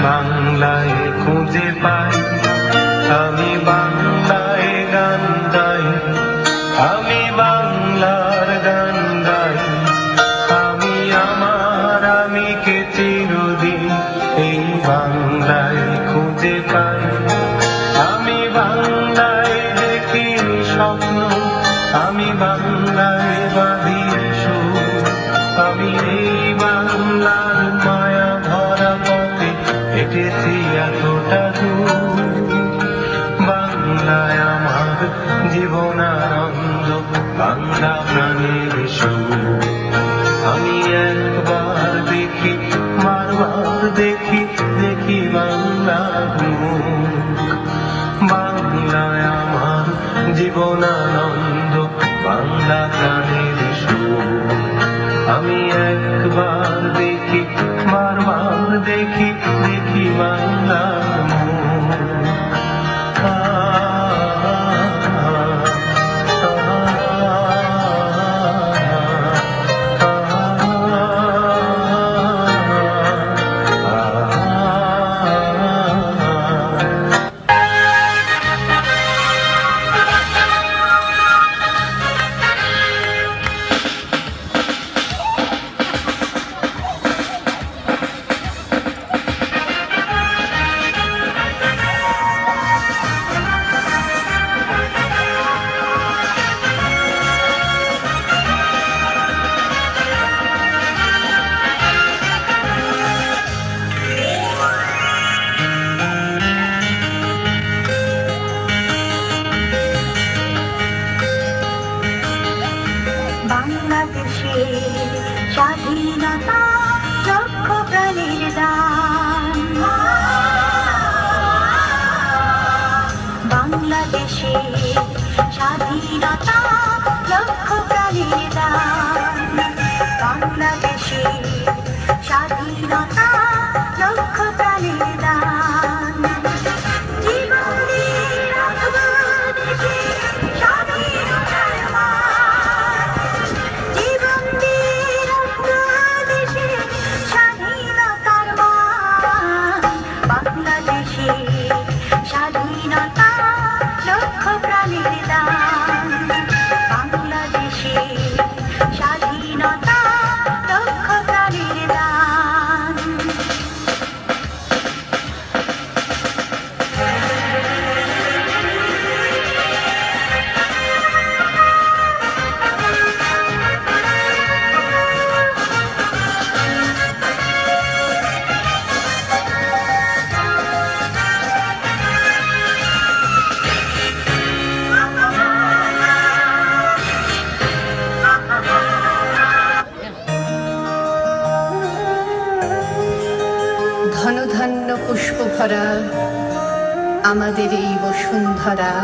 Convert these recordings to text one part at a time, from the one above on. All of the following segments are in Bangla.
বাংলায় খুঁজে পাই, আমি বাংলায় গান গাই, আমি বাংলার গান গাই, আমি আমার আমিকে চিরদিন এই বাংলায় খুঁজে পাই। আমি বাংলায় দেখি স্বপ্ন, আমি বাংলায় বাঁধি সুর, আমি এই বাংলার মায়া ভরা পথে হেঁটেছি এতটা দূর। বাংলায় আমার জীবনানন্দ, বাংলা প্রাণের সুর। আমি একবার দেখি, বারবার দেখি, দেখি বাংলার মুখ। বাংলায় আমার জীবনানন্দ, বাংলা প্রাণের সুর। আমি একবার দেখি, বারবার দেখি, দেখি বাংলার মুখ। স্বাধীনতা লক্ষ প্রাণীর দান, বাংলাদেশে স্বাধীনতা লক্ষ প্রাণীর দান, বাংলাদেশে স্বাধীনতা লক্ষ প্রাণীর দান। জীবন দিয়ে রাখবো দেশে স্বাধীনতার মান, জীবন দিয়ে রাখবো দেশে স্বাধীনতার মান। বাংলাদেশে স্বাধীনতা লক্ষ প্রাণীর দান, বাংলাদেশে স্বাধীনতা লক্ষ প্রাণীর দান। ধনধান্য পুষ্প ভরা আমাদের এই বসুন্ধরা,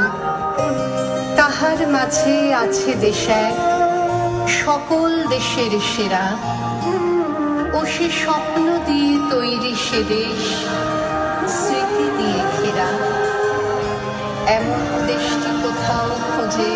তাহার মাঝে আছে দেশ এক সকল দেশের সেরা। ও সে স্বপ্ন দিয়ে তৈরি সে দেশ, স্মৃতি দিয়ে ঘেরা। এমন দেশটি কোথাও খোঁজে